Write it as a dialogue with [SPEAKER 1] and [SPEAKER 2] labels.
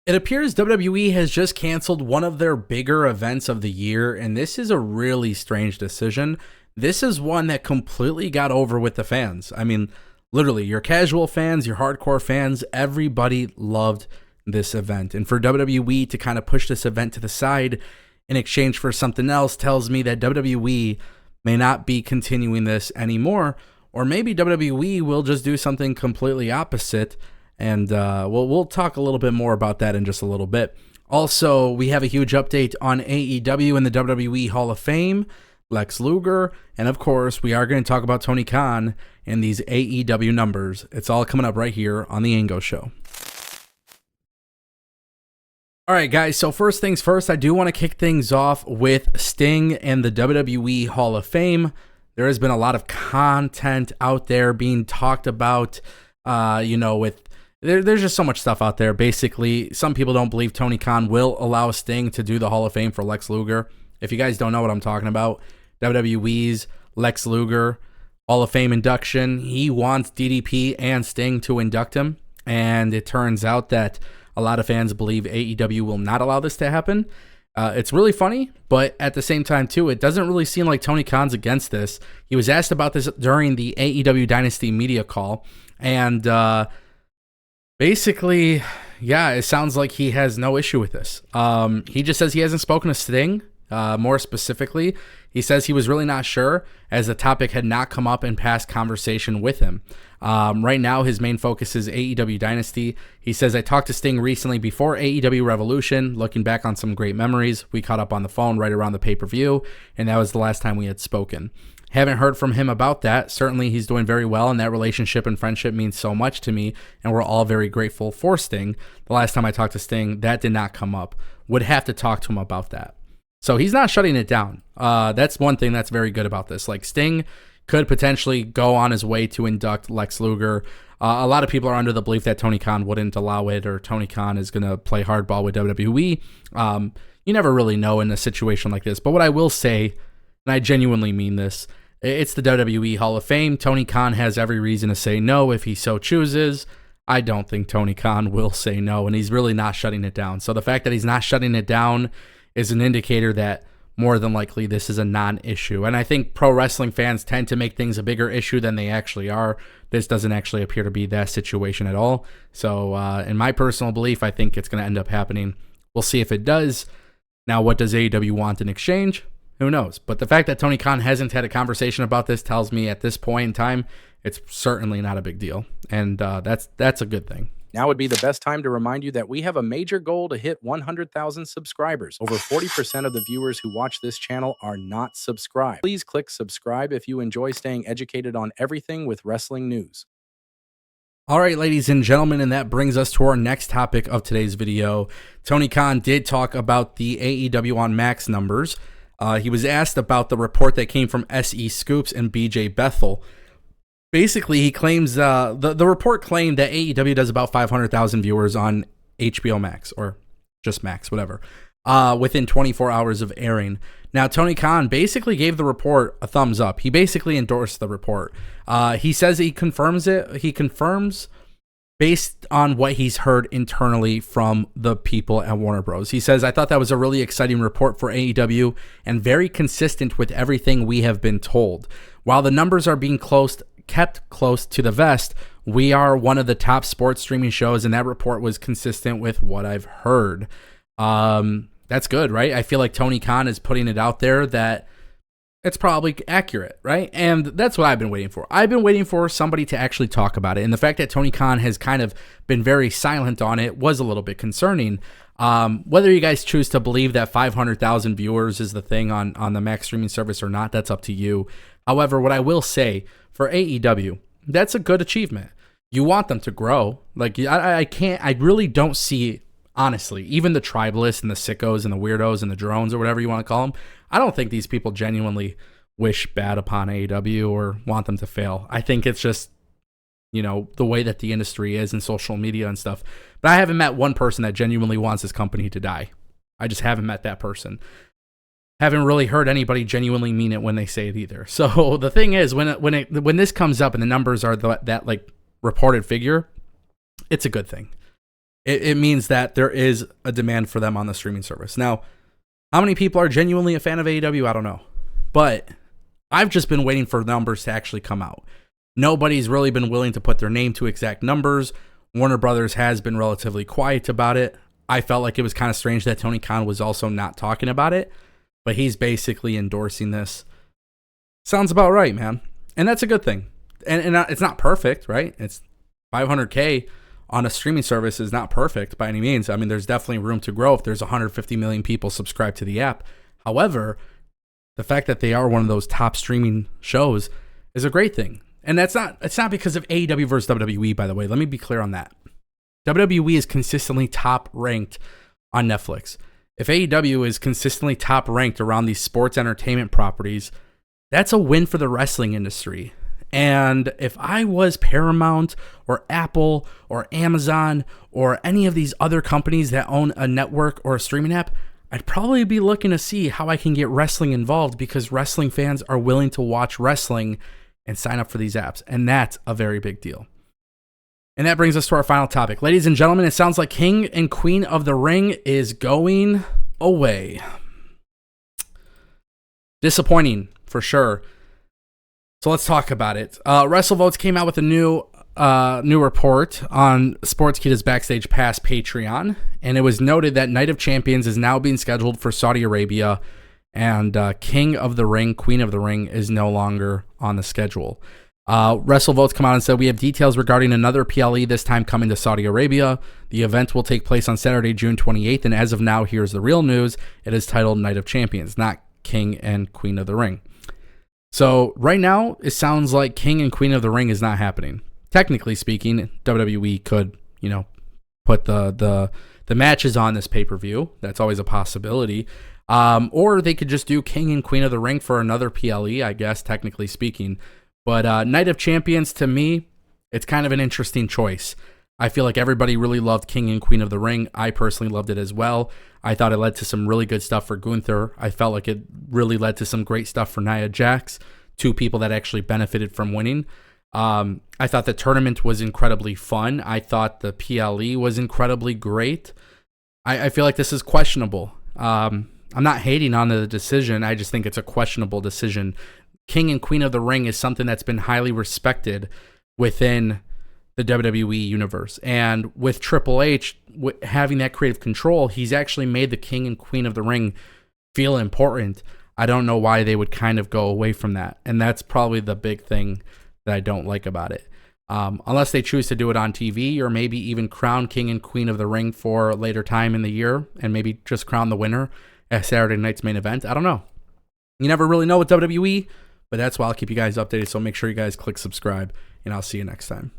[SPEAKER 1] It appears WWE has just canceled one of their bigger events of the year, and this is a really strange decision. This is one that completely got over with the fans. I mean, literally, your casual fans, your hardcore fans, everybody loved this event. And for WWE to kind of push this event to the side in exchange for something else tells me that WWE may not be continuing this anymore, or maybe WWE will just do something completely opposite. And we'll talk a little bit more about that in just a little bit. Also, we have a huge update on AEW and the WWE Hall of Fame, Lex Luger, and of course, we are going to talk about Tony Khan and these AEW numbers. It's all coming up right here on the Ango Show. All right, guys, so first things first, I do want to kick things off with Sting and the WWE Hall of Fame. There has been a lot of content out there being talked about, with there's just so much stuff out there. Basically, some people don't believe Tony Khan will allow Sting to do the Hall of Fame for Lex Luger. If you guys don't know what I'm talking about, WWE's Lex Luger Hall of Fame induction, he wants DDP and Sting to induct him, and it turns out that a lot of fans believe AEW will not allow this to happen. It's really funny, but at the same time, too, it doesn't really seem like Tony Khan's against this. He was asked about this during the AEW Dynasty media call, and basically, yeah, it sounds like he has no issue with this. He just says he hasn't spoken to Sting. More specifically, he says he was really not sure as the topic had not come up in past conversation with him. Right now, his main focus is AEW Dynasty. He says, I talked to Sting recently before AEW Revolution, looking back on some great memories. We caught up on the phone right around the pay-per-view, and that was the last time we had spoken. Haven't heard from him about that. Certainly, he's doing very well, and that relationship and friendship means so much to me, and we're all very grateful for Sting. The last time I talked to Sting, that did not come up. Would have to talk to him about that. So he's not shutting it down. That's one thing that's very good about this. Like, Sting could potentially go on his way to induct Lex Luger. A lot of people are under the belief that Tony Khan wouldn't allow it, or Tony Khan is going to play hardball with WWE. You never really know in a situation like this. But what I will say, and I genuinely mean this, it's the WWE Hall of Fame. Tony Khan has every reason to say no if he so chooses. I don't think Tony Khan will say no, and he's really not shutting it down. So the fact that he's not shutting it down is an indicator that more than likely this is a non-issue. And I think pro wrestling fans tend to make things a bigger issue than they actually are. This doesn't actually appear to be that situation at all. So in my personal belief, I think it's going to end up happening. We'll see if it does. Now, what does AEW want in exchange? Who knows? But the fact that Tony Khan hasn't had a conversation about this tells me at this point in time, it's certainly not a big deal. And that's a good thing.
[SPEAKER 2] Now would be the best time to remind you that we have a major goal to hit 100,000 subscribers. Over 40% of the viewers who watch this channel are not subscribed. Please click subscribe if you enjoy staying educated on everything with wrestling news.
[SPEAKER 1] All right, ladies and gentlemen, and that brings us to our next topic of today's video. Tony Khan did talk about the AEW on Max numbers. He was asked about the report that came from SE Scoops and BJ Bethel. Basically, he claims the report claimed that AEW does about 500,000 viewers on HBO Max, or just Max, whatever, within 24 hours of airing. Now, Tony Khan basically gave the report a thumbs up. He basically endorsed the report. He says he confirms it. He confirms based on what he's heard internally from the people at Warner Bros. He says, I thought that was a really exciting report for AEW and very consistent with everything we have been told. While the numbers are being kept close to the vest, we are one of the top sports streaming shows, and that report was consistent with what I've heard. That's good, right? I feel like Tony Khan is putting it out there that it's probably accurate, right? And that's what I've been waiting for. I've been waiting for somebody to actually talk about it, and the fact that Tony Khan has kind of been very silent on it was a little bit concerning. Whether you guys choose to believe that 500,000 viewers is the thing on the Max streaming service or not, that's up to you. However, what I will say for AEW, that's a good achievement. You want them to grow. Like, I really don't see, honestly, even the tribalists and the sickos and the weirdos and the drones or whatever you want to call them, I don't think these people genuinely wish bad upon AEW or want them to fail. I think it's just, the way that the industry is and social media and stuff. But I haven't met one person that genuinely wants this company to die. I just haven't met that person. Haven't really heard anybody genuinely mean it when they say it either. So the thing is, when this comes up and the numbers are that like reported figure, it's a good thing. it means that there is a demand for them on the streaming service. Now, how many people are genuinely a fan of AEW? I don't know. But I've just been waiting for numbers to actually come out. Nobody's really been willing to put their name to exact numbers. Warner Brothers has been relatively quiet about it. I felt like it was kind of strange that Tony Khan was also not talking about it, but he's basically endorsing this. Sounds about right, man. And that's a good thing. And it's not perfect, right? It's 500K on a streaming service is not perfect by any means. I mean, there's definitely room to grow if there's 150 million people subscribed to the app. However, the fact that they are one of those top streaming shows is a great thing. And it's not because of AEW versus WWE, by the way. Let me be clear on that. WWE is consistently top ranked on Netflix. If AEW is consistently top ranked around these sports entertainment properties, that's a win for the wrestling industry. And if I was Paramount or Apple or Amazon or any of these other companies that own a network or a streaming app, I'd probably be looking to see how I can get wrestling involved, because wrestling fans are willing to watch wrestling and sign up for these apps. And that's a very big deal. And that brings us to our final topic. Ladies and gentlemen, it sounds like King and Queen of the Ring is going away. Disappointing, for sure. So let's talk about it. WrestleVotes came out with a new report on Sportskeeda's Backstage Pass Patreon, and it was noted that Night of Champions is now being scheduled for Saudi Arabia, and King of the Ring, Queen of the Ring is no longer on the schedule. WrestleVotes come out and said, we have details regarding another PLE, this time coming to Saudi Arabia. The event will take place on Saturday, June 28th, and as of now, here's the real news. It is titled Night of Champions, not King and Queen of the Ring. So right now, it sounds like King and Queen of the Ring is not happening. Technically speaking, WWE could, put the matches on this pay-per-view. That's always a possibility. Or they could just do King and Queen of the Ring for another PLE, I guess, technically speaking. But Night of Champions, to me, it's kind of an interesting choice. I feel like everybody really loved King and Queen of the Ring. I personally loved it as well. I thought it led to some really good stuff for Gunther. I felt like it really led to some great stuff for Nia Jax, two people that actually benefited from winning. I thought the tournament was incredibly fun. I thought the PLE was incredibly great. I feel like this is questionable. I'm not hating on the decision. I just think it's a questionable decision. King and Queen of the Ring is something that's been highly respected within the WWE universe. And with Triple H having that creative control, he's actually made the King and Queen of the Ring feel important. I don't know why they would kind of go away from that. And that's probably the big thing that I don't like about it. Unless they choose to do it on TV, or maybe even crown King and Queen of the Ring for a later time in the year, and maybe just crown the winner at Saturday night's main event. I don't know. You never really know with WWE, but that's why I'll keep you guys updated. So make sure you guys click subscribe, and I'll see you next time.